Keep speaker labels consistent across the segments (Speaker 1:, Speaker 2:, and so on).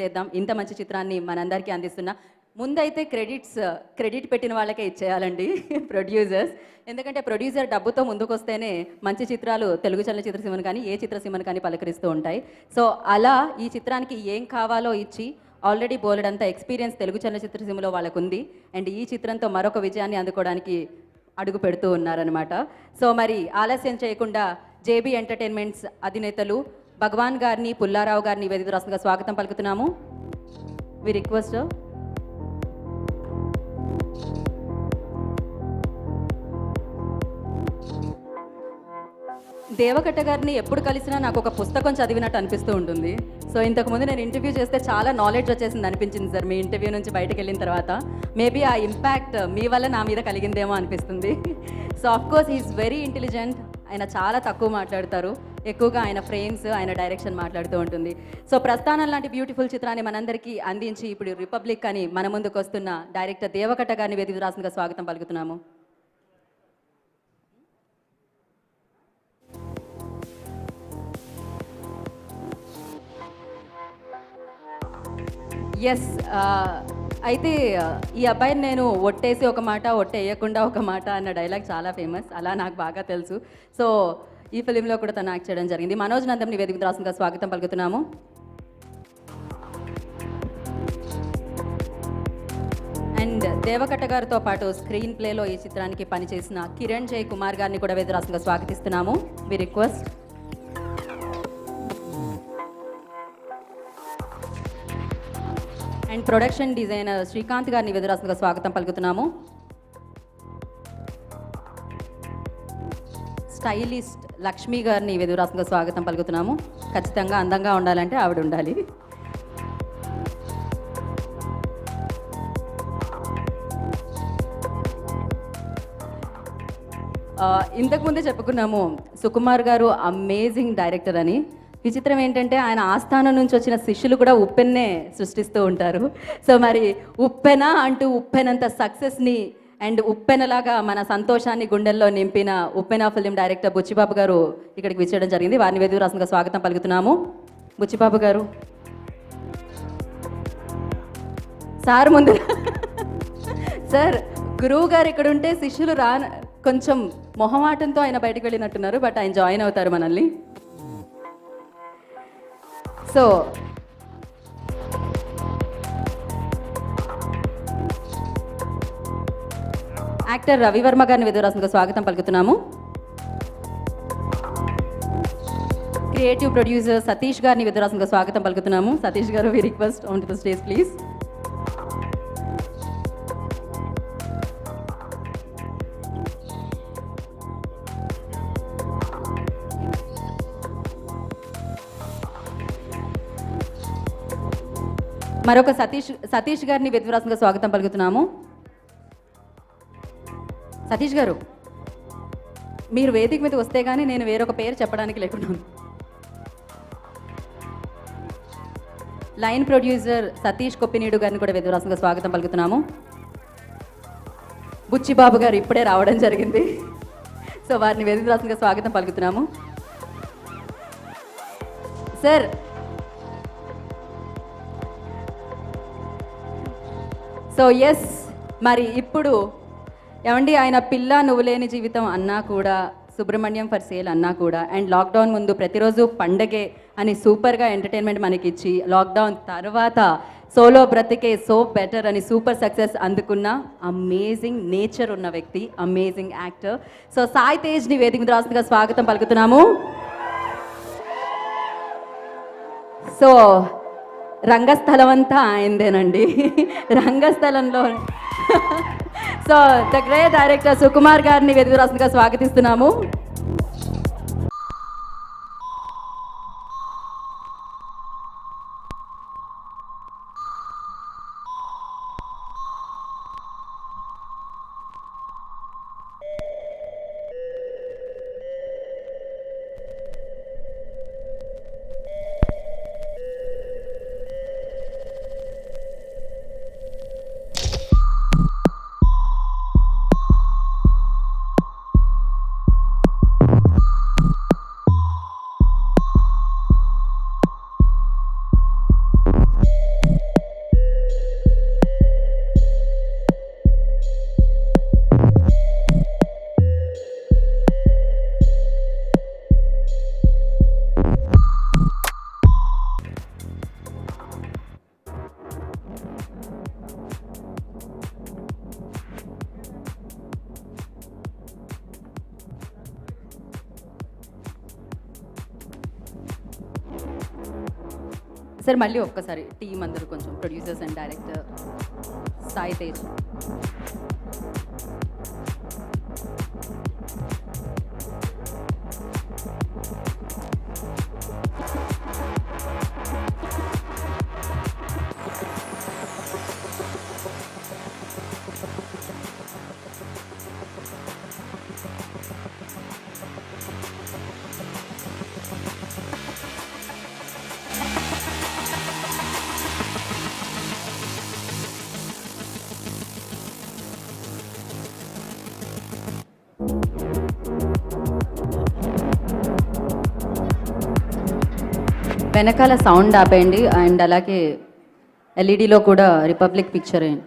Speaker 1: చేద్దాం. ఇంత మంచి చిత్రాన్ని మనందరికీ అందిస్తున్న ముందైతే క్రెడిట్ పెట్టిన వాళ్ళకే ఇచ్చేయాలండి ప్రొడ్యూసర్స్. ఎందుకంటే ప్రొడ్యూసర్ డబ్బుతో ముందుకొస్తేనే మంచి చిత్రాలు తెలుగు చలనచిత్రసీమను కానీ ఏ చిత్రసీమను కానీ పలకరిస్తూ ఉంటాయి. సో అలా ఈ చిత్రానికి ఏం కావాలో ఇచ్చి ఆల్రెడీ బోలెడంత ఎక్స్పీరియన్స్ తెలుగు చలనచిత్రసీమలో వాళ్ళకు ఉంది. అండ్ ఈ చిత్రంతో మరొక విజయాన్ని అందుకోవడానికి అడుగు పెడుతూ ఉన్నారనమాట. సో మరి ఆలస్యం చేయకుండా జేబీ ఎంటర్టైన్మెంట్స్ అధినేతలు భగవాన్ గారిని, పుల్లారావు గారిని వేదిక రాష్ట్రంగా స్వాగతం పలుకుతున్నాము. వి రిక్వెస్ట్ దేవకట్ట గారిని ఎప్పుడు కలిసినా నాకు ఒక పుస్తకం చదివినట్టు అనిపిస్తూ ఉంటుంది. సో ఇంతకుముందు నేను ఇంటర్వ్యూ చేస్తే చాలా నాలెడ్జ్ వచ్చేసింది అనిపించింది సార్. మీ ఇంటర్వ్యూ నుంచి బయటకు వెళ్ళిన తర్వాత మేబీ ఆ ఇంపాక్ట్ మీ వల్ల నా మీద కలిగిందేమో అనిపిస్తుంది. So of course he's very intelligent. ఆయన చాలా తక్కువ మాట్లాడతారు, ఎక్కువగా ఆయన ఫ్రేమ్స్, ఆయన డైరెక్షన్ మాట్లాడుతూ ఉంటుంది. సో ప్రస్థానం లాంటి బ్యూటిఫుల్ చిత్రాన్ని మనందరికీ అందించి ఇప్పుడు రిపబ్లిక్ అని మన ముందుకు వస్తున్న డైరెక్టర్ దేవకట్ట గారిని వేదిక రాష్ట్రంగా స్వాగతం పలుకుతున్నాము. ఎస్, అయితే ఈ అబ్బాయిని నేను ఒట్టేసి ఒక మాట, ఒట్టేయకుండా ఒక మాట అన్న డైలాగ్ చాలా ఫేమస్, అలా నాకు బాగా తెలుసు. సో ఈ ఫిలింలో కూడా తను యాక్ట్ చేయడం జరిగింది. మనోజ్ నందంని వేదిక రాష్ట్రంగా స్వాగతం పలుకుతున్నాము. అండ్ దేవకట్ట గారితో పాటు స్క్రీన్ ప్లేలో ఈ చిత్రానికి పనిచేసిన కిరణ్ జయ్ కుమార్ గారిని కూడా వేదిక రాష్ట్రంగా స్వాగతిస్తున్నాము. We request and production designer Srikanth గారిని వేదిక స్వాగతం పలుకుతున్నాము. స్టైలిస్ట్ లక్ష్మి గారిని వేదిక స్వాగతం పలుకుతున్నాము. ఖచ్చితంగా అందంగా ఉండాలంటే ఆవిడ ఉండాలి. ఇంతకుముందే చెప్పుకున్నాము సుకుమార్ గారు అమేజింగ్ డైరెక్టర్ అని. విచిత్రం ఏంటంటే ఆయన ఆస్థానం నుంచి వచ్చిన శిష్యులు కూడా ఉప్పెన్నే సృష్టిస్తూ ఉంటారు. సో మరి ఉప్పెన అంటూ ఉప్పెనంత సక్సెస్ని అండ్ ఉప్పెనలాగా మన సంతోషాన్ని గుండెల్లో నింపిన ఉప్పెన ఫిలిం డైరెక్టర్ బుచ్చిబాబు గారు ఇక్కడికి విచ్చేయడం జరిగింది. వారిని వేదిక రాష్ట్రంగా స్వాగతం పలుకుతున్నాము. బుచ్చిబాబు గారు సార్ ముందు సార్, గురువు గారు ఇక్కడ ఉంటే శిష్యులు కొంచెం మొహమాటంతో ఆయన బయటకు వెళ్ళినట్టున్నారు, బట్ ఆయన జాయిన్ అవుతారు మనల్ని. సో యాక్టర్ రవివర్మ గారిని వేదిక రాష్ట్రంగా స్వాగతం పలుకుతున్నాము. క్రియేటివ్ ప్రొడ్యూసర్ సతీష్ గారిని వేదిక రాష్ట్రంగా స్వాగతం పలుకుతున్నాము. సతీష్ గారు, we request on to the stage please. మరొక సతీష్ గారిని వేదిక రాష్ట్రంగా స్వాగతం పలుకుతున్నాము. సతీష్ గారు, మీరు వేదిక మీద వస్తే కానీ నేను వేరొక పేరు చెప్పడానికి లేకున్నాను. లైన్ ప్రొడ్యూసర్ సతీష్ కొప్పినీడు గారిని కూడా వేదిక రాష్ట్రంగా స్వాగతం పలుకుతున్నాము. బుచ్చిబాబు గారు ఇప్పుడే రావడం జరిగింది. సో వారిని వేదిక రాష్ట్రంగా స్వాగతం పలుకుతున్నాము. సార్, సో ఎస్, మరి ఇప్పుడు ఏమండి ఆయన పిల్ల నువ్వు లేని జీవితం అన్నా కూడా, సుబ్రహ్మణ్యం ఫర్ సేల్ అన్నా కూడా, అండ్ లాక్డౌన్ ముందు ప్రతిరోజు పండగే అని సూపర్గా ఎంటర్టైన్మెంట్ మనకిచ్చి లాక్డౌన్ తర్వాత సోలో బ్రతికే సో బెటర్ అని సూపర్ సక్సెస్ అందుకున్న అమేజింగ్ నేచర్ ఉన్న వ్యక్తి, అమేజింగ్ యాక్టర్. సో సాయి తేజ్ని వేదిక రాష్ట్రంగా స్వాగతం పలుకుతున్నాము. సో రంగస్థలం అంతా ఆయనదేనండి, రంగస్థలంలో. So the great director Sukumar గారిని వేదిక రాష్ట్రంగా స్వాగతిస్తున్నాము. సార్ మళ్ళీ ఒక్కసారి టీం అందరూ కొంచెం producers and director Sai Tej. వెనకాల సౌండ్ ఆపేయండి అండ్ అలాగే ఎల్ఈడిలో కూడా రిపబ్లిక్ పిక్చర్ వేయండి.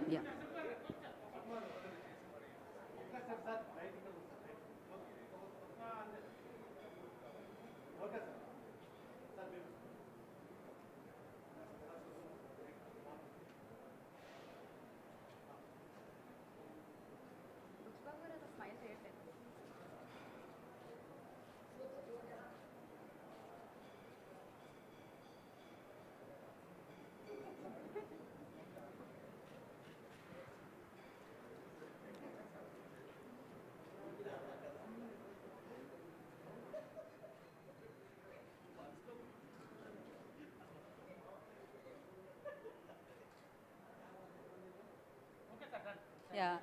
Speaker 1: Yeah.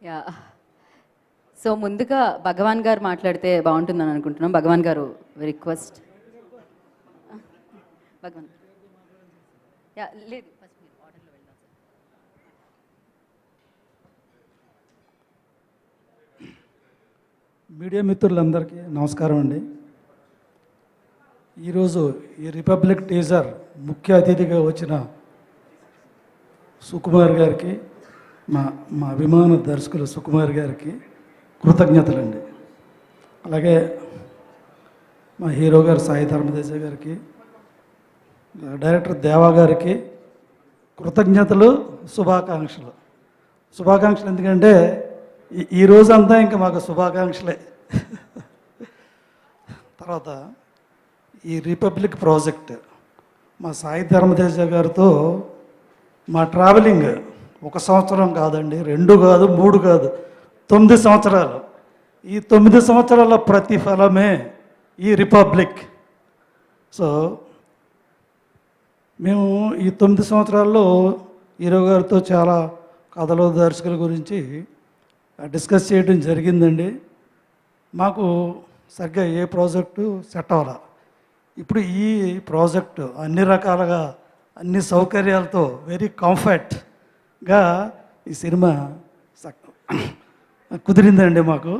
Speaker 1: యా. సో ముందుగా భగవాన్ గారు మాట్లాడితే బాగుంటుందని అనుకుంటున్నాం. భగవాన్ గారు రిక్వెస్ట్. భగవాన్ యా లేదు ఫస్ట్ మీరు ఆర్డర్లో వెళ్దాం
Speaker 2: సార్. మీడియా మిత్రులందరికీ నమస్కారం అండి. ఈరోజు ఈ రిపబ్లిక్ టీజర్ ముఖ్య అతిథిగా వచ్చిన సుకుమార్ గారికి, మా అభిమాన దర్శకులు సుకుమార్ గారికి కృతజ్ఞతలండి. అలాగే మా హీరో గారు సాయి ధర్మతేజ గారికి, డైరెక్టర్ దేవా గారికి కృతజ్ఞతలు, శుభాకాంక్షలు ఎందుకంటే ఈ రోజంతా ఇంకా మాకు శుభాకాంక్షలే. తర్వాత ఈ రిపబ్లిక్ ప్రాజెక్ట్ మా సాయి ధర్మతేజ గారితో మా ట్రావెలింగ్ 1 సంవత్సరం కాదండి, 2 కాదు, 3 కాదు, 9 సంవత్సరాలు. ఈ 9 సంవత్సరాల ప్రతిఫలమే ఈ రిపబ్లిక్. సో మేము ఈ 9 సంవత్సరాల్లో హీరో గారితో చాలా కథలు, దర్శకుల గురించి డిస్కస్ చేయడం జరిగిందండి. మాకు సరిగ్గా ఏ ప్రాజెక్టు సెట్ అవ్వాల. ఇప్పుడు ఈ ప్రాజెక్టు అన్ని రకాలుగా, అన్ని సౌకర్యాలతో వెరీ కంఫర్ట్గా ఈ సినిమా కుదిరిందండి మాకు.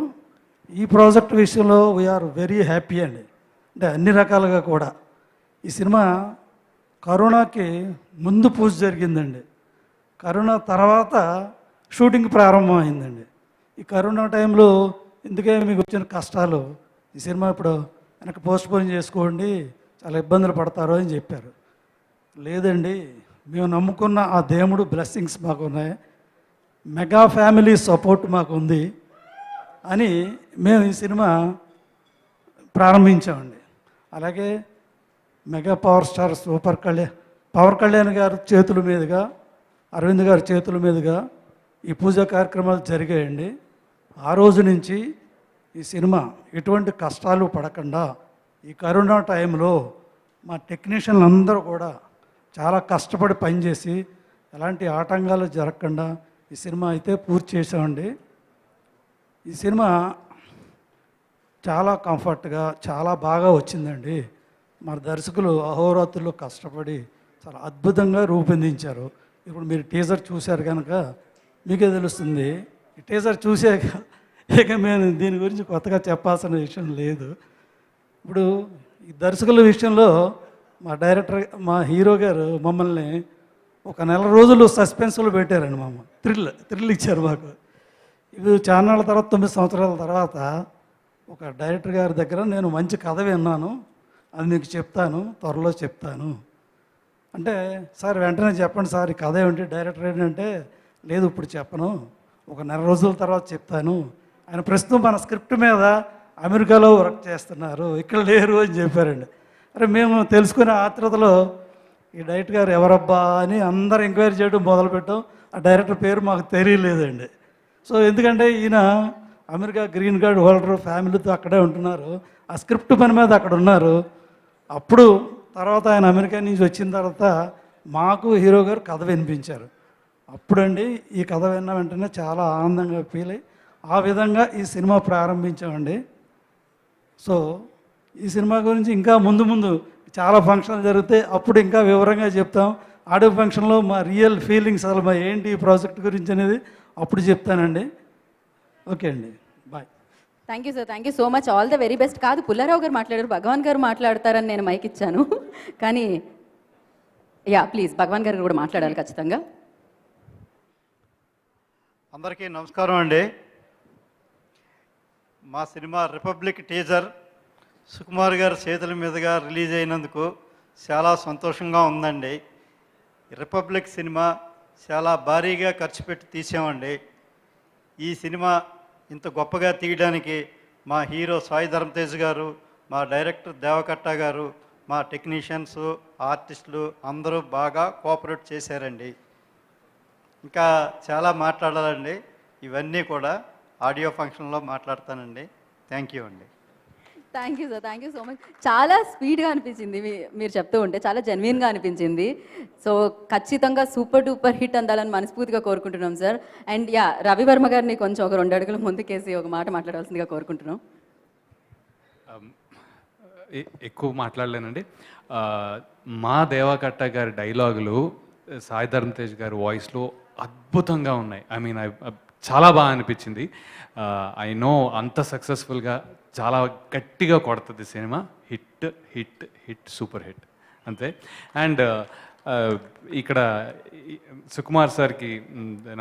Speaker 2: ఈ ప్రాజెక్ట్ విషయంలో వీఆర్ వెరీ హ్యాపీ అండి. అంటే అన్ని రకాలుగా కూడా ఈ సినిమా కరోనాకి ముందు పూజ జరిగిందండి. కరోనా తర్వాత షూటింగ్ ప్రారంభమైందండి. ఈ కరోనా టైంలో ఇందుకే మీకు వచ్చిన కష్టాలు ఈ సినిమా ఇప్పుడు వెనక పోస్ట్పోన్ చేసుకోండి, చాలా ఇబ్బందులు పడతారు అని చెప్పారు. లేదండి, మేము నమ్ముకున్న ఆ దేవుడు బ్లెస్సింగ్స్ మాకు ఉన్నాయి, మెగా ఫ్యామిలీ సపోర్ట్ మాకు ఉంది అని మేము ఈ సినిమా ప్రారంభించామండి. అలాగే mega power star Pawan Kalyan గారి చేతుల మీదుగా, అరవింద్ గారి చేతుల మీదుగా ఈ పూజా కార్యక్రమాలు జరిగాయండి. ఆ రోజు నుంచి ఈ సినిమా ఎటువంటి కష్టాలు పడకుండా ఈ కరోనా టైంలో మా టెక్నీషియన్లు అందరూ కూడా చాలా కష్టపడి పనిచేసి ఎలాంటి ఆటంకాలు జరగకుండా ఈ సినిమా అయితే పూర్తి చేసామండి. ఈ సినిమా చాలా కంఫర్ట్గా చాలా బాగా వచ్చిందండి. మన దర్శకులు అహోరాత్రులు కష్టపడి చాలా అద్భుతంగా రూపొందించారు. ఇప్పుడు మీరు టీజర్ చూశారు కనుక మీకే తెలుస్తుంది. ఈ టీజర్ చూసాక ఇక మేము దీని గురించి కొత్తగా చెప్పాల్సిన విషయం లేదు. ఇప్పుడు ఈ దర్శకుల విషయంలో మా డైరెక్టర్, మా హీరో గారు మమ్మల్ని ఒక నెల రోజులు సస్పెన్స్లో పెట్టారండి. థ్రిల్ ఇచ్చారు మాకు. ఇది చాన్నాళ్ళ తర్వాత 9 సంవత్సరాల తర్వాత ఒక డైరెక్టర్ గారి దగ్గర నేను మంచి కథ విన్నాను, అది మీకు చెప్తాను, త్వరలో చెప్తాను అంటే, సార్ వెంటనే చెప్పండి సార్, ఈ కథ ఏమిటి, డైరెక్టర్ ఏంటంటే, లేదు ఇప్పుడు చెప్పను, ఒక నెల రోజుల తర్వాత చెప్తాను. ఆయన ప్రస్తుతం మన స్క్రిప్ట్ మీద అమెరికాలో వర్క్ చేస్తున్నారు, ఇక్కడ లేరు అని చెప్పారండి. అరే మేము తెలుసుకునే ఆత్రుతలో ఈ డైరెక్టర్ గారు ఎవరబ్బా అని అందరు ఎంక్వైరీ చేయడం మొదలుపెట్టాం. ఆ డైరెక్టర్ పేరు మాకు తెలియలేదండి. సో ఎందుకంటే ఈయన అమెరికా గ్రీన్ కార్డ్ హోల్డర్, ఫ్యామిలీతో అక్కడే ఉంటున్నారు, ఆ స్క్రిప్ట్ పని మీద అక్కడ ఉన్నారు. అప్పుడు తర్వాత ఆయన అమెరికా నుంచి వచ్చిన తర్వాత మాకు హీరో గారు కథ వినిపించారు. అప్పుడండి ఈ కథ విన్న వెంటనే చాలా ఆనందంగా ఫీల్ అయ్యి ఆ విధంగా ఈ సినిమా ప్రారంభించామండి. సో ఈ సినిమా గురించి ఇంకా ముందు ముందు చాలా ఫంక్షన్లు జరిగితే అప్పుడు ఇంకా వివరంగా చెప్తాం. ఆడియో ఫంక్షన్లో మా రియల్ ఫీలింగ్స్ అసలు మా ఏంటి ఈ ప్రాజెక్ట్ గురించి అనేది అప్పుడు చెప్తానండి. ఓకే అండి, bye.
Speaker 1: Thank you sir, thank you so much, all the very best. కాదు, పుల్లారావు గారు మాట్లాడారు, భగవాన్ గారు మాట్లాడతారని నేను మైక్ ఇచ్చాను, కానీ యా ప్లీజ్ భగవాన్ గారు కూడా మాట్లాడాలి ఖచ్చితంగా.
Speaker 3: అందరికీ నమస్కారం అండి. మా సినిమా రిపబ్లిక్ టీజర్ సుకుమార్ గారి చేతుల మీదుగా రిలీజ్ అయినందుకు చాలా సంతోషంగా ఉందండి. రిపబ్లిక్ సినిమా చాలా భారీగా ఖర్చు పెట్టి తీసామండి. ఈ సినిమా ఇంత గొప్పగా తీయడానికి మా హీరో సాయి ధరమ్ తేజ్ గారు, మా డైరెక్టర్ దేవకట్ట గారు, మా టెక్నీషియన్స్, ఆర్టిస్టులు అందరూ బాగా కోఆపరేట్ చేశారండి. ఇంకా చాలా మాట్లాడాలండి, ఇవన్నీ కూడా ఆడియో ఫంక్షన్లో మాట్లాడతానండి. థ్యాంక్ యూ అండి.
Speaker 1: Thank you sir, thank you so much. చాలా స్వీట్గా అనిపించింది మీరు చెప్తూ ఉంటే, చాలా జెన్యున్గా అనిపించింది. సో ఖచ్చితంగా సూపర్ డూపర్ హిట్ అందాలని మనస్ఫూర్తిగా కోరుకుంటున్నాం సార్. అండ్ యా, రవివర్మ గారిని కొంచెం ఒక 2 అడుగులు ముందుకేసి ఒక మాట మాట్లాడాల్సిందిగా కోరుకుంటున్నాం.
Speaker 4: ఎక్కువ మాట్లాడలేనండి. మా దేవకట్ట గారి డైలాగులు సాయి ధరమ్ తేజ్ గారి వాయిస్లో అద్భుతంగా ఉన్నాయి. ఐ మీన్ చాలా బాగా అనిపించింది. ఐ నో అంత సక్సెస్ఫుల్గా చాలా గట్టిగా కొడుతుంది cinema. Hit hit hit super hit అంతే. అండ్ ఇక్కడ సుకుమార్ సార్కి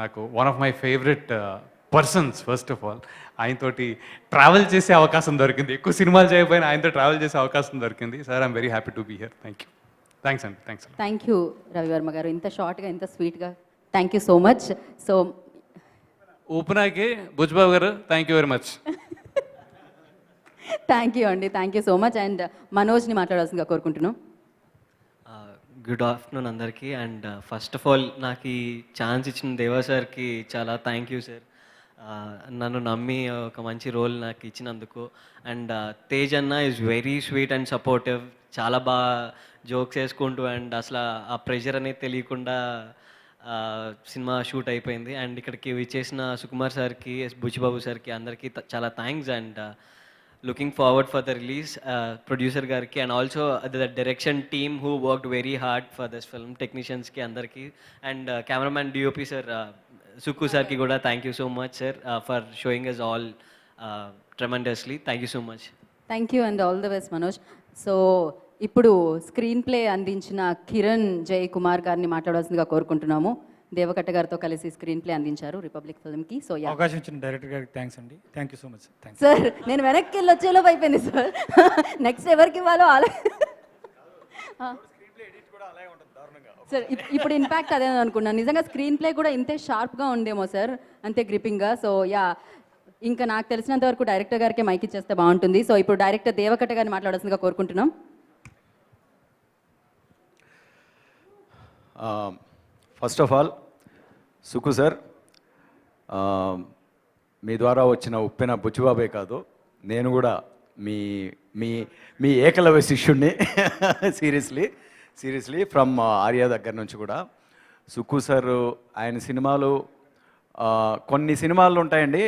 Speaker 4: నాకు one of my favourite persons. First of all ఆయనతోటి ట్రావెల్ చేసే అవకాశం దొరికింది. ఎక్కువ సినిమాలు చేయకపోయినా ఆయనతో ట్రావెల్ చేసే అవకాశం దొరికింది. Sir I'm very happy to be here. Thank you. Thanks అండి. Thanks.
Speaker 1: Thank you Ravivarma garu, ఇంత షార్ట్గా ఇంత స్వీట్గా. Thank you so much. So
Speaker 4: ఓపెనాకి Bhujbabu garu thank you very much.
Speaker 1: Thank you అండి, thank you so much. And మనోజ్ని మాట్లాడాల్సిందిగా కోరుకుంటున్నాం.
Speaker 5: గుడ్ ఆఫ్టర్నూన్ అందరికీ. అండ్ ఫస్ట్ ఆఫ్ ఆల్ నాకు ఈ ఛాన్స్ ఇచ్చిన దేవా సార్కి చాలా థ్యాంక్ యూ సార్. నన్ను నమ్మి ఒక మంచి రోల్ నాకు ఇచ్చినందుకు. అండ్ తేజ్ అన్న is very sweet and supportive. చాలా బాగా జోక్స్ వేసుకుంటూ అండ్ అసలు ఆ ప్రెషర్ అనేది తెలియకుండా సినిమా షూట్ అయిపోయింది. అండ్ ఇక్కడికి విచ్చేసిన సుకుమార్ సార్కి, బుచ్చిబాబు సార్కి అందరికీ చాలా thanks. And looking forward for the release, producer gariki and also the direction team who worked very hard for this film, technicians ki andarki, and cameraman DOP sir Suku sir ki kuda thank you so much sir for showing us all tremendously. Thank you so much.
Speaker 1: Thank you and all the best Manoj. So ఇప్పుడు screen play అందించిన కిరణ్ జయ్ కుమార్ గారిని మాట్లాడాల్సిందిగా కోరుకుంటున్నాము. దేవకట్ట గారితో కలిసి screen play అందించారు republic ఫిల్మ్కి. So yeah
Speaker 6: అవకాశం ఇచ్చిన డైరెక్టర్ గారికి థ్యాంక్స్ అండి. Thank you so much. Thanks.
Speaker 1: Sir నేను వెనక్కి వెళ్ళి వచ్చేలోపు అయిపోయింది సార్. నెక్స్ట్ ఎవరికి ఇవ్వాలో సార్ ఇప్పుడు ఇన్ఫ్యాక్ట్ అదే అనుకున్నాను, నిజంగా స్క్రీన్ ప్లే కూడా ఇంతే షార్ప్గా ఉండేమో సార్, అంతే గ్రిప్పింగ్గా. సో యా ఇంకా నాకు తెలిసినంత వరకు డైరెక్టర్ గారికి మైక్ ఇచ్చేస్తే బాగుంటుంది. సో ఇప్పుడు డైరెక్టర్ దేవకట్ట గారిని మాట్లాడాల్సిందిగా కోరుకుంటున్నాం.
Speaker 7: ఫస్ట్ ఆఫ్ ఆల్ సుకు సార్, మీ ద్వారా వచ్చిన ఉప్పెన బుచ్చిబాబే కాదు, నేను కూడా మీ మీ మీ ఏకలవ్య శిష్యుణ్ణి. సీరియస్లీ ఫ్రమ్ ఆర్యా దగ్గర నుంచి కూడా. సుకు సార్ ఆయన సినిమాలు కొన్ని సినిమాలు ఉంటాయండి,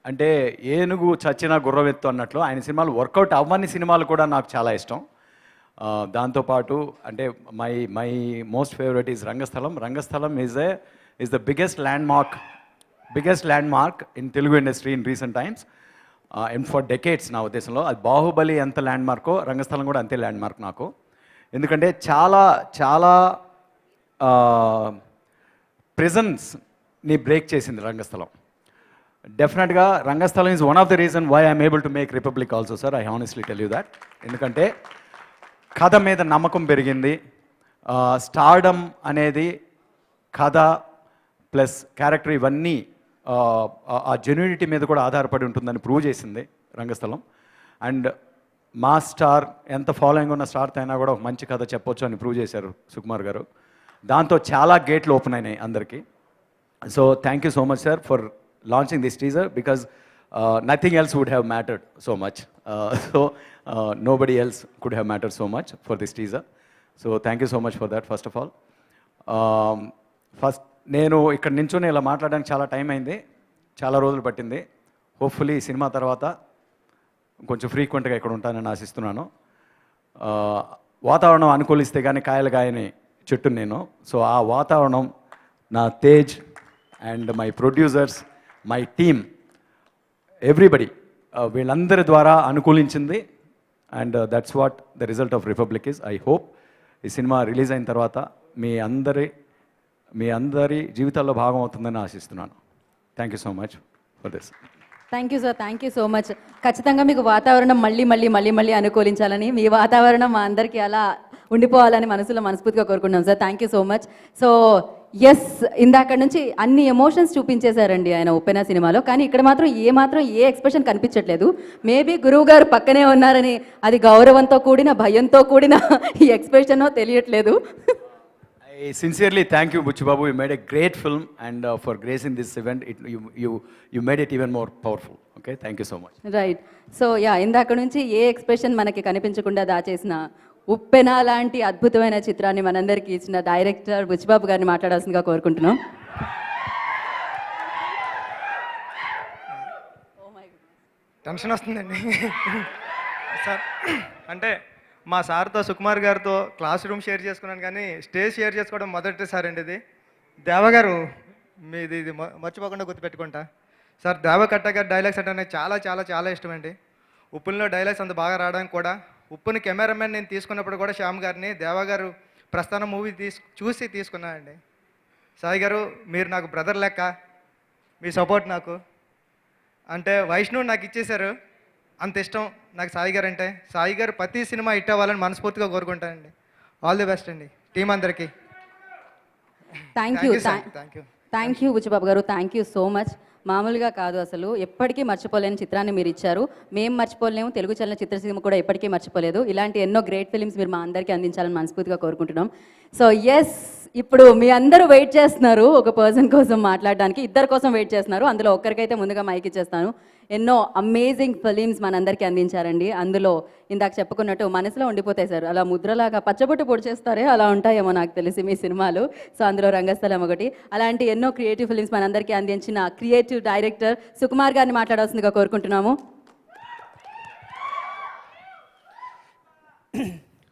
Speaker 7: అంటే ఏనుగు చచ్చిన గుర్రవెత్తు అన్నట్లు ఆయన సినిమాలు వర్కౌట్ అవ్వని సినిమాలు కూడా నాకు చాలా ఇష్టం. దాంతోపాటు అంటే my most favourite is Rangasthalam. Rangasthalam is the biggest land mark in Telugu industry in recent times and for decades నా ఉద్దేశంలో. అది బాహుబలి ఎంత ల్యాండ్ మార్కో రంగస్థలం కూడా అంతే ల్యాండ్ మార్క్ నాకు. ఎందుకంటే చాలా చాలా ప్రిజన్స్ని బ్రేక్ చేసింది రంగస్థలం. డెఫినెట్గా Rangasthalam is one of the reason why I'm able to make Republic also sir. I honestly tell you that. ఎందుకంటే కథ మీద నమ్మకం పెరిగింది. స్టార్డమ్ అనేది కథ ప్లస్ క్యారెక్టర్ ఇవన్నీ ఆ జెన్యూనిటీ మీద కూడా ఆధారపడి ఉంటుందని ప్రూవ్ చేసింది రంగస్థలం. అండ్ మా స్టార్ ఎంత ఫాలోయింగ్ ఉన్న స్టార్తో అయినా కూడా ఒక మంచి కథ చెప్పొచ్చు అని ప్రూవ్ చేశారు సుకుమార్ గారు. దాంతో చాలా గేట్లు ఓపెన్ అయినాయి అందరికీ. So thank you so much sir for launching this teaser, because nothing else would have mattered so much. Nobody else could have mattered so much for this teaser. So thank you so much for that, first of all. First నేను ఇక్కడ నించొని ఇలా మాట్లాడడానికి చాలా time అయింది, చాలా రోజులు పట్టింది. హోప్ఫుల్లీ సినిమా తర్వాత కొంచెం ఫ్రీక్వెంట్గా ఇక్కడ ఉంటానని ఆశిస్తున్నాను. వాతావరణం అనుకూలిస్తే కానీ కాయలు కాయని చెట్టు నేను. సో ఆ వాతావరణం నా Tej and my producers, my team, everybody వీళ్ళందరి ద్వారా అనుకూలించింది. And that's what the result of Republic is. I hope ఈ సినిమా రిలీజ్ అయిన తర్వాత మీ అందరి జీవితాల్లో భాగం అవుతుందని ఆశిస్తున్నాను. Thank you so much for this.
Speaker 1: Thank you sir, thank you so much. ఖచ్చితంగా మీకు వాతావరణం మళ్ళీ అనుకూలించాలని, మీ వాతావరణం మా అందరికీ అలా ఉండిపోవాలని మనస్ఫూర్తిగా కోరుకుంటున్నాం sir. Thank you so much. So yes, ఇందాక నుంచి అన్ని ఎమోషన్స్ చూపించేశారండి ఆయన ఉప్పెన సినిమాలో, కానీ ఇక్కడ మాత్రం ఏ ఎక్స్ప్రెషన్ కనిపించట్లేదు. మేబీ గురువు గారు పక్కనే ఉన్నారని, అది గౌరవంతో కూడిన భయంతో కూడిన ఈ ఎక్స్ప్రెషనో తెలియట్లేదు.
Speaker 7: I sincerely thank you, Buchibabu. You made a great film, and for gracing this event, you made it even more powerful. Okay, thank you so much.
Speaker 1: Right. So yeah, ఇందాక నుంచి ఏ ఎక్స్ప్రెషన్ మనకి కనిపించకుండా దాచేసిన ఉప్పెన లాంటి అద్భుతమైన చిత్రాన్ని మనందరికీ ఇచ్చిన డైరెక్టర్ బుచ్చిబాబు గారిని మాట్లాడాల్సిందిగా కోరుకుంటున్నాం.
Speaker 6: టెన్షన్ వస్తుందండి సార్. అంటే మా సార్తో సుకుమార్ గారితో క్లాస్ రూమ్ షేర్ చేసుకున్నాను, కానీ స్టేజ్ షేర్ చేసుకోవడం మొదటిసారి అండి ఇది. దేవగారు మీది ఇది మర్చిపోకుండా గుర్తుపెట్టుకుంటా సార్. దేవకట్ట గారి డైలాగ్స్ అంటే నాకు చాలా చాలా చాలా ఇష్టం అండి. ఉప్పుల్లో డైలాగ్స్ అంత బాగా రావడానికి కూడా, ఉప్పుని కెమెరామెన్ నేను తీసుకున్నప్పుడు కూడా శ్యామ్ గారిని దేవగారు ప్రస్థానం మూవీ చూసి తీసుకున్నానండి. సాయి గారు మీరు నాకు బ్రదర్ లెక్క, మీ సపోర్ట్ నాకు. అంటే వైష్ణవ్ నాకు ఇచ్చేశారు, అంత ఇష్టం నాకు సాయి గారు అంటే. సాయి గారు ప్రతి సినిమా హిట్ అవ్వాలని మనస్ఫూర్తిగా కోరుకుంటానండి. ఆల్ ది బెస్ట్ అండి టీం అందరికీ.
Speaker 1: Thank you Buchibabu garu, thank you so much. మామూలుగా కాదు, అసలు ఎప్పటికీ మర్చిపోలేని చిత్రాన్ని మీరు ఇచ్చారు. మేము మర్చిపోలేము, తెలుగు చలన చిత్రసీమ కూడా ఎప్పటికీ మర్చిపోలేదు. ఇలాంటి ఎన్నో గ్రేట్ ఫిలిమ్స్ మీరు మా అందరికీ అందించాలని మనస్ఫూర్తిగా కోరుకుంటున్నాం. సో ఎస్, ఇప్పుడు మీ అందరూ వెయిట్ చేస్తున్నారు ఒక పర్సన్ కోసం మాట్లాడడానికి, ఇద్దరు కోసం వెయిట్ చేస్తున్నారు. అందులో ఒక్కరికైతే ముందుగా మైక్ ఇచ్చేస్తాను. ఎన్నో అమేజింగ్ ఫిలిమ్స్ మనందరికీ అందించారండి. అందులో ఇందాక చెప్పుకున్నట్టు మనసులో ఉండిపోతాయి సార్, అలా ముద్రలాగా పచ్చబొట్టు పొడి చేస్తారే అలా ఉంటాయేమో నాకు తెలిసి మీ సినిమాలు. సో అందులో రంగస్థలం ఒకటి. అలాంటి ఎన్నో క్రియేటివ్ ఫిలిమ్స్ మనందరికీ అందించిన క్రియేటివ్ డైరెక్టర్ సుకుమార్ గారిని మాట్లాడాల్సిందిగా కోరుకుంటున్నాము.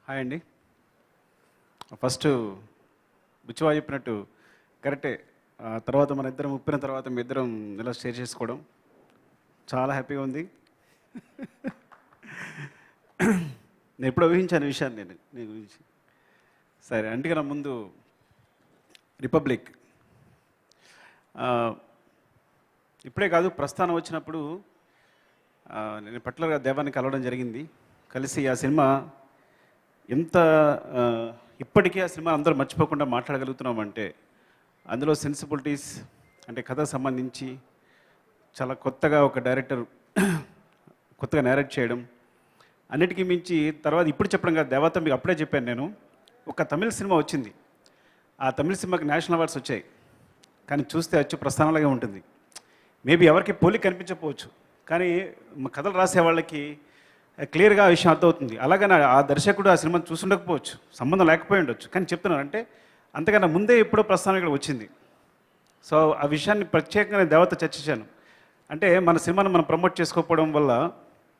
Speaker 8: హాయ్ అండి. ఫస్ట్ బుచ్చిబాబు చెప్పినట్టు కరెక్టే. తర్వాత మన ఇద్దరం ఉప్పిన తర్వాత మీ ఇద్దరం ఇలా షేర్ చేసుకోవడం చాలా హ్యాపీగా ఉంది. నేను ఎప్పుడు ఊహించాను విషయాన్ని నీ గురించి. సరే, అంటే నా ముందు రిపబ్లిక్ ఇప్పుడే కాదు, ప్రస్థానం వచ్చినప్పుడు నేను పర్టికులర్గా దేవాన్ని కలవడం జరిగింది. కలిసి ఆ సినిమా ఎంత ఇప్పటికీ ఆ సినిమా అందరూ మర్చిపోకుండా మాట్లాడగలుగుతున్నామంటే అందులో సెన్సిబిలిటీస్ అంటే కథకు సంబంధించి చాలా కొత్తగా ఒక డైరెక్టర్ కొత్తగా నేరేట్ చేయడం, అన్నిటికీ మించి తర్వాత ఇప్పుడు చెప్పడం కాదు, దేవత మీకు అప్పుడే చెప్పాను నేను. ఒక తమిళ సినిమా వచ్చింది, ఆ తమిళ సినిమాకి నేషనల్ అవార్డ్స్ వచ్చాయి, కానీ చూస్తే అచ్చు ప్రస్థానంలాగే ఉంటుంది. మేబీ ఎవరికి పోలిక కనిపించకపోవచ్చు, కానీ కథలు రాసే వాళ్ళకి క్లియర్గా ఆ విషయం అర్థమవుతుంది. అలాగని ఆ దర్శకుడు ఆ సినిమాని చూసుండకపోవచ్చు, సంబంధం లేకపోయి ఉండొచ్చు, కానీ చెప్తున్నాను అంటే అంతకన్నా ముందే ఎప్పుడో ప్రస్థానం ఇక్కడ వచ్చింది. సో ఆ విషయాన్ని ప్రత్యేకంగా దేవత చర్చించాను. అంటే మన సినిమాను మనం ప్రమోట్ చేసుకోకపోవడం వల్ల,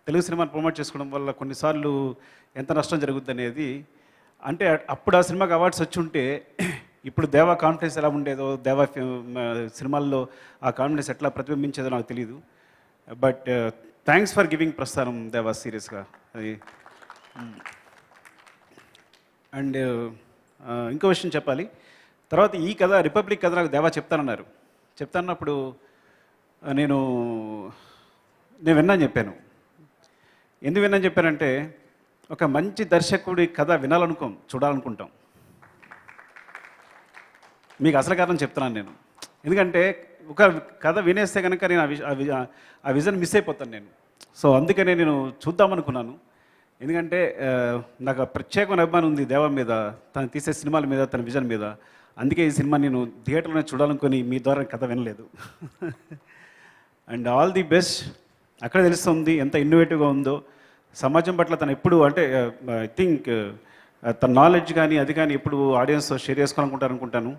Speaker 8: తెలుగు సినిమాను ప్రమోట్ చేసుకోవడం వల్ల కొన్నిసార్లు ఎంత నష్టం జరుగుద్ది అనేది, అంటే అప్పుడు ఆ సినిమాకి అవార్డ్స్ వచ్చి ఉంటే ఇప్పుడు దేవా కాన్ఫిడెన్స్ ఎలా ఉండేదో, దేవా సినిమాల్లో ఆ కాన్ఫిడెన్స్ ఎట్లా ప్రతిబింబించేదో నాకు తెలియదు. బట్ థ్యాంక్స్ ఫర్ గివింగ్ ప్రస్థానం దేవా, సీరియస్గా అది. అండ్ ఇంకో విషయం చెప్పాలి, తర్వాత ఈ కథ రిపబ్లిక్ కథ నాకు దేవా చెప్తానన్నారు. చెప్తానప్పుడు నేను విన్నాను చెప్పాను. ఎందుకు విన్నాను చెప్పానంటే, ఒక మంచి దర్శకుడి కథ చూడాలనుకుంటాం. మీకు అసలు కారణం చెప్తున్నాను నేను. ఎందుకంటే ఒక కథ వినేస్తే కనుక నేను ఆ విజన్ మిస్ అయిపోతాను నేను. సో అందుకనే నేను చూద్దామనుకున్నాను. ఎందుకంటే నాకు ప్రత్యేకమైన అభిమానం ఉంది దేవా మీద, తను తీసే సినిమాల మీద, తన విజన్ మీద. అందుకే ఈ సినిమా నేను థియేటర్లోనే చూడాలనుకొని మీ ద్వారా కథ వినలేదు. And all the best. అక్కడ తెలుస్తుంది ఎంత ఇన్నోవేటివ్గా ఉందో సమాజం పట్ల తను ఎప్పుడు, అంటే ఐ థింక్ తన నాలెడ్జ్ కానీ అది కానీ ఎప్పుడు ఆడియన్స్తో షేర్ చేసుకోవాలనుకుంటాను.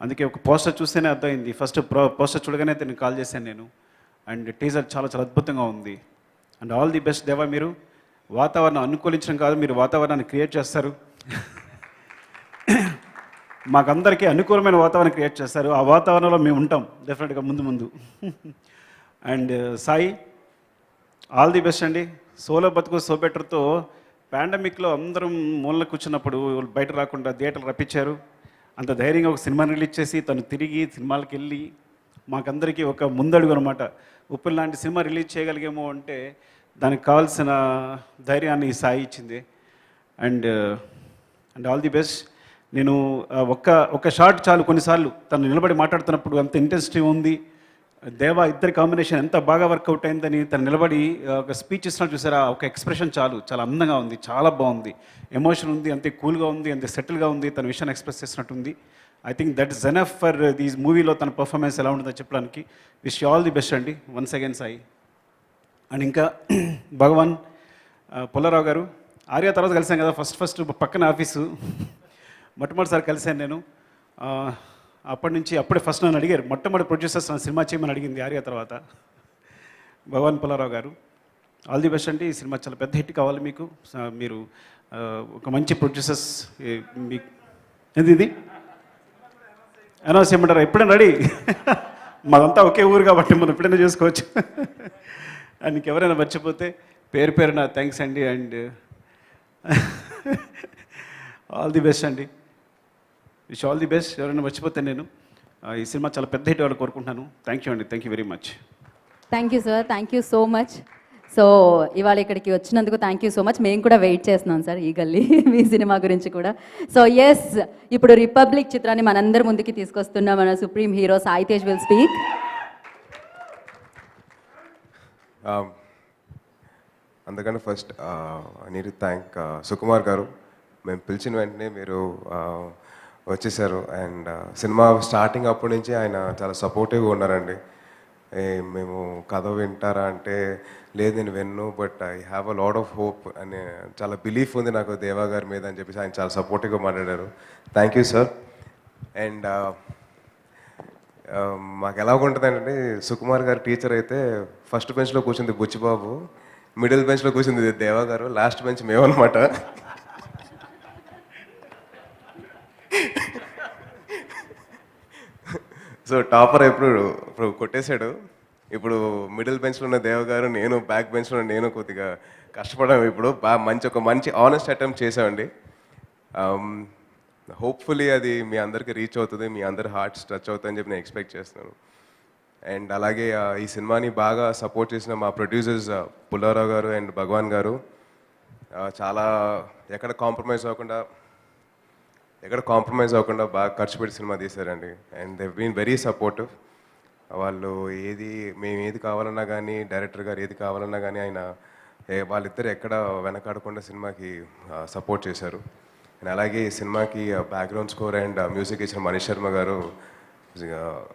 Speaker 8: అందుకే ఒక పోస్టర్ చూస్తేనే అర్థమైంది. ఫస్ట్ పోస్టర్ చూడగానే నేను కాల్ చేశాను నేను. అండ్ టీజర్ చాలా చాలా అద్భుతంగా ఉంది. అండ్ ఆల్ ది బెస్ట్ దేవా. మీరు వాతావరణం అనుకూలించడం కాదు, మీరు వాతావరణాన్ని క్రియేట్ చేస్తారు. మాకందరికీ అనుకూలమైన వాతావరణం క్రియేట్ చేస్తారు. ఆ వాతావరణంలో మేము ఉంటాం డెఫినెట్గా ముందు. And Sai, all the best అండి. సోలో బతుకు సో బెటర్తో పాండమిక్లో అందరం మూలన కూర్చున్నప్పుడు బయట రాకుండా థియేటర్లు రప్పించారు. అంత ధైర్యంగా ఒక సినిమాని రిలీజ్ చేసి తను తిరిగి సినిమాలకు వెళ్ళి మాకందరికీ ఒక ముందడుగు అనమాట. ఉప్పుల్ లాంటి సినిమా రిలీజ్ చేయగలిగేమో అంటే దానికి కావాల్సిన ధైర్యాన్ని సాయి ఇచ్చింది. And all the best. నేను ఒక షాట్ చాలు, కొన్నిసార్లు తను నిలబడి మాట్లాడుతున్నప్పుడు అంత ఇంటెన్సిటీ ఉంది. దేవా ఇద్దరి కాంబినేషన్ ఎంత బాగా వర్కౌట్ అయిందని తను నిలబడి ఒక స్పీచ్ ఇస్తున్నట్టు చూసారా, ఒక ఎక్స్ప్రెషన్ చాలు, చాలా అందంగా ఉంది, చాలా బాగుంది, ఎమోషన్ ఉంది, అంతే కూల్గా ఉంది, అంతే సెటిల్గా ఉంది, తన విషయాన్ని ఎక్స్ప్రెస్ చేసినట్టుంది. I think that is enough for these మూవీలో తన పర్ఫార్మెన్స్ ఎలా ఉంటుందో చెప్పడానికి. విష్ ఆల్ ది బెస్ట్ అండి వన్స్ అగైన్ సాయి. అండ్ ఇంకా భగవాన్ పుల్లారావు గారు, ఆర్య తర్వాత కలిసాను కదా, ఫస్ట్ పక్కన ఆఫీసు మొట్టమొదటిసారి కలిశాను నేను. అప్పటి నుంచి అప్పుడే ఫస్ట్ నన్ను అడిగారు, మొట్టమొదటి ప్రొడ్యూసర్స్ నా సినిమా చేయమని అడిగింది ఆర్య తర్వాత. భగవాన్ పుల్లారావు గారు, ఆల్ ది బెస్ట్ అండి. ఈ సినిమా చాలా పెద్ద హిట్ కావాలి మీకు. మీరు ఒక మంచి ప్రొడ్యూసర్స్ మీకు ఇది అనౌన్స్ చేయమంటారా? ఎప్పుడైనా రెడీ. మాదంతా ఒకే ఊరు కాబట్టి మనం ఎప్పుడైనా చేసుకోవచ్చు. అండ్ ఇంకెవరైనా మర్చిపోతే పేరున థ్యాంక్స్ అండి. అండ్ ఆల్ ది బెస్ట్ అండి. Wish all the best. ఎవరైనా మర్చిపోతే నేను ఈ సినిమా చాలా పెద్ద హిట్ అవ్వాలని కోరుకుంటున్నాను. థ్యాంక్ యూ అండి. Thank you very much.
Speaker 1: Thank you sir, thank you so much. So ఇవాళ ఇక్కడికి వచ్చినందుకు థ్యాంక్ యూ సో మచ్. మేము కూడా వెయిట్ చేస్తున్నాం సార్ ఈ గల్లీ మీ సినిమా గురించి కూడా. సో ఎస్, ఇప్పుడు రిపబ్లిక్ చిత్రాన్ని మనందరి ముందుకి తీసుకొస్తున్న మన supreme hero Sai Tej will speak.
Speaker 9: అందుకని first I need to thank Sukumar garu. మేము పిలిచిన వెంటనే మీరు వచ్చేసారు. అండ్ సినిమా స్టార్టింగ్ అప్పటి నుంచి ఆయన చాలా సపోర్టివ్గా ఉన్నారండి. మేము కథ వింటారా అంటే లేదు నేను విన్ను, but I have a lot of hope అని చాలా బిలీఫ్ ఉంది నాకు దేవా గారి మీద అని చెప్పేసి ఆయన చాలా సపోర్టివ్గా మాట్లాడారు. Thank you sir. అండ్ మాకు ఎలా ఉంటుందంటే సుకుమార్ గారు టీచర్ అయితే ఫస్ట్ బెంచ్లో కూర్చుంది బుచ్చిబాబు, మిడిల్ బెంచ్లో కూర్చుంది దేవా గారు, లాస్ట్ బెంచ్ మేమన్నమాట. సో టాపర్ ఇప్పుడు కొట్టేశాడు. ఇప్పుడు మిడిల్ బెంచ్లో ఉన్న దేవ గారు, నేను బ్యాక్ బెంచ్లో నేను కొద్దిగా కష్టపడాము. ఇప్పుడు బాగా ఒక మంచి ఆనెస్ట్ అటెంప్ట్ చేసామండి. హోప్ఫుల్లీ అది మీ అందరికి రీచ్ అవుతుంది, మీ అందరి హార్ట్స్ టచ్ అవుతుందని చెప్పి నేను ఎక్స్పెక్ట్ చేస్తున్నాను. అండ్ అలాగే ఈ సినిమాని బాగా సపోర్ట్ చేసిన మా ప్రొడ్యూసర్స్ పుల్లారావు గారు అండ్ భగవాన్ గారు చాలా ఎక్కడ కాంప్రమైజ్ అవ్వకుండా బాగా ఖర్చు పెట్టి సినిమా తీశారండి. And they been very supportive. వాళ్ళు మేము ఏది కావాలన్నా కానీ, డైరెక్టర్ గారు ఏది కావాలన్నా కానీ ఆయన వాళ్ళిద్దరు ఎక్కడ వెనకాడకుండా సినిమాకి సపోర్ట్ చేశారు. అండ్ అలాగే ఈ సినిమాకి బ్యాక్గ్రౌండ్ స్కోర్ అండ్ మ్యూజిక్ ఇచ్చిన మనీష్ శర్మ గారు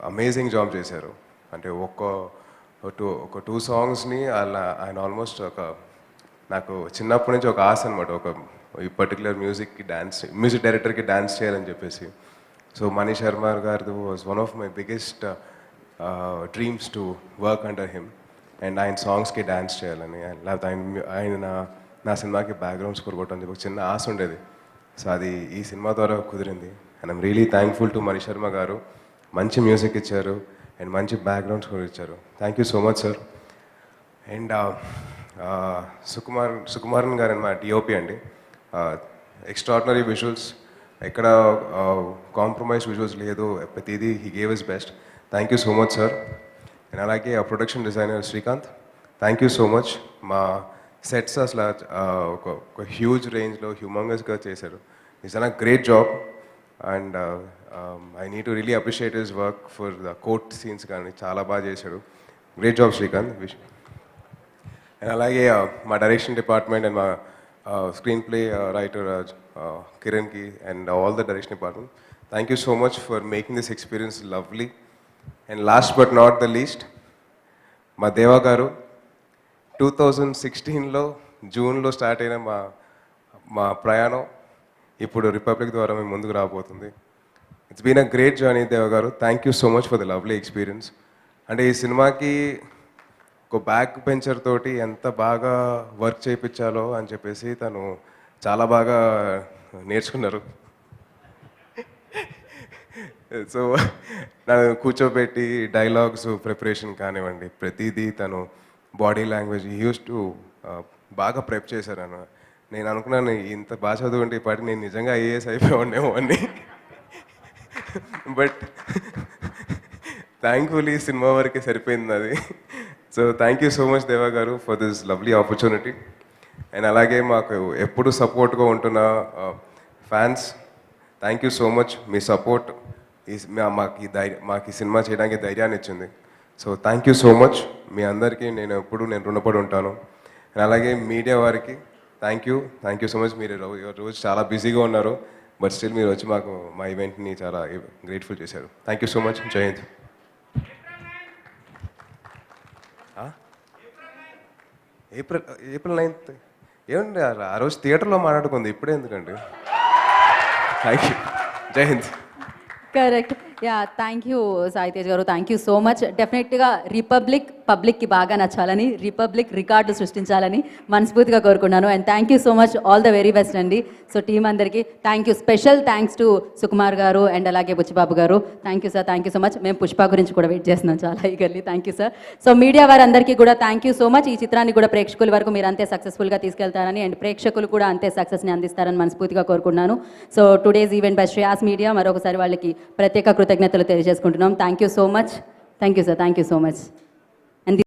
Speaker 9: అమేజింగ్ జాబ్ చేశారు. అంటే ఒక టూ సాంగ్స్ని ఆయన ఆల్మోస్ట్ నాకు చిన్నప్పటి నుంచి ఒక ఆశ అనమాట, ఈ పర్టికులర్ మ్యూజిక్ డైరెక్టర్కి డాన్స్ చేయాలని చెప్పేసి. సో మనీష్ శర్మ గారు was one of my biggest dreams to work under him. And ఆయన సాంగ్స్కి డాన్స్ చేయాలని, లేకపోతే ఆయన నా సినిమాకి బ్యాక్గ్రౌండ్ స్కోర్ కొట్టని చెప్పి ఒక చిన్న ఆశ ఉండేది. సో అది ఈ సినిమా ద్వారా కుదిరింది. And I'm really thankful to Manish Sharma గారు. మంచి మ్యూజిక్ ఇచ్చారు అండ్ మంచి బ్యాక్గ్రౌండ్ స్కోర్ ఇచ్చారు. Thank you so much sir. And Sukumaran గారు మా డిఓపి అండి. ఎక్స్ట్రాడినరీ విజువల్స్, ఎక్కడ కాంప్రమైజ్ విజువల్స్ లేదు, ప్రతిదీ he gave is best. Thank you so much sir. And అలాగే ఆ production designer Srikanth, thank you so much. మా సెట్స్ అసలు ఒక హ్యూజ్ రేంజ్లో హ్యూమంగస్గా చేశారు. It's an great job. And I need to really appreciate his work for the court scenes కానీ చాలా బాగా చేశాడు. Great job Srikanth. అండ్ అలాగే మా డైరెక్షన్ డిపార్ట్మెంట్ అండ్ మా స్క్రీన్ ప్లే రైటర్ కిరణ్కి and all the direction department, thank you so much for making this experience lovely. And last but not the least, మా దేవా గారు 2016లో జూన్లో స్టార్ట్ అయిన మా ప్రయాణం ఇప్పుడు రిపబ్లిక్ ద్వారా మేము ముందుకు రాబోతుంది. It's been a great journey Deva గారు. Thank you so much for the lovely experience. అంటే ఈ సినిమాకి ఒక బ్యాక్ బెంచర్ తోటి ఎంత బాగా వర్క్ చేయించాలో అని చెప్పేసి తను చాలా బాగా నేర్చుకున్నారు. సో నన్ను కూర్చోబెట్టి డైలాగ్స్ ప్రిపరేషన్ కానివ్వండి, ప్రతిదీ తను బాడీ లాంగ్వేజ్ యూస్ టు బాగా ప్రెప్ చేశారు. నేను అనుకున్నాను ఇంత బాగా చదువుకుంటే ఈ పాటికి నేను నిజంగా ఐఏఎస్ అయిపోయానేమో అని. బట్ థ్యాంక్ఫుల్లీ సినిమా వరకే సరిపోయింది అది. So thank you so much Deva garu for this lovely opportunity. And అలాగే మాకు ఎప్పుడు సపోర్ట్గా ఉంటున్న fans, thank you so much. మీ సపోర్ట్ మాకు ఈ సినిమా చేయడానికి ధైర్యాన్ని ఇచ్చింది. So thank you so much. మీ అందరికీ నేను రుణపడి ఉంటాను. అండ్ అలాగే మీడియా వారికి థ్యాంక్ యూ సో మచ్. మీరు రోజు చాలా బిజీగా ఉన్నారు, బట్ స్టిల్ మీరు వచ్చి మా ఈవెంట్ని చాలా గ్రేట్ఫుల్ చేశారు. Thank you so much. జై హింద్. ఏప్రిల్ 9th ఏమండి, ఆ రోజు థియేటర్లో మాట్లాడుకుంది, ఇప్పుడే ఎందుకండి. Thank you. Jai Hind.
Speaker 1: Correct. Yeah, thank you Sai Tej garu. Thank you so much. డెఫినెట్గా పబ్లిక్కి బాగా నచ్చాలని, రిపబ్లిక్ రికార్డు సృష్టించాలని మనస్ఫూర్తిగా కోరుకున్నాను. And thank you so much. All the very best అండి. సో టీం అందరికీ thank you. Special thanks to Sukumar garu and అలాగే Buchibabu garu. Thank you sir. Thank you so much. మేము పుష్ప గురించి కూడా వెయిట్ చేస్తున్నాం చాలా eagerly. Thank you sir. So media వారందరికీ కూడా థ్యాంక్ యూ సో మచ్. ఈ చిత్రాన్ని కూడా ప్రేక్షకుల వరకు మీరు అంతే సక్సెస్ఫుల్గా తీసుకెళ్తారని అండ్ ప్రేక్షకులు కూడా అంతే సక్సెస్ని అందిస్తారని మనస్ఫూర్తిగా కోరుకున్నాను. So today's event by Shreyas media మరొకసారి వాళ్ళకి ప్రత్యేక కృతజ్ఞతలు తెలియజేసుకుంటున్నాం. Thank you so much. Thank you sir. Thank you so much.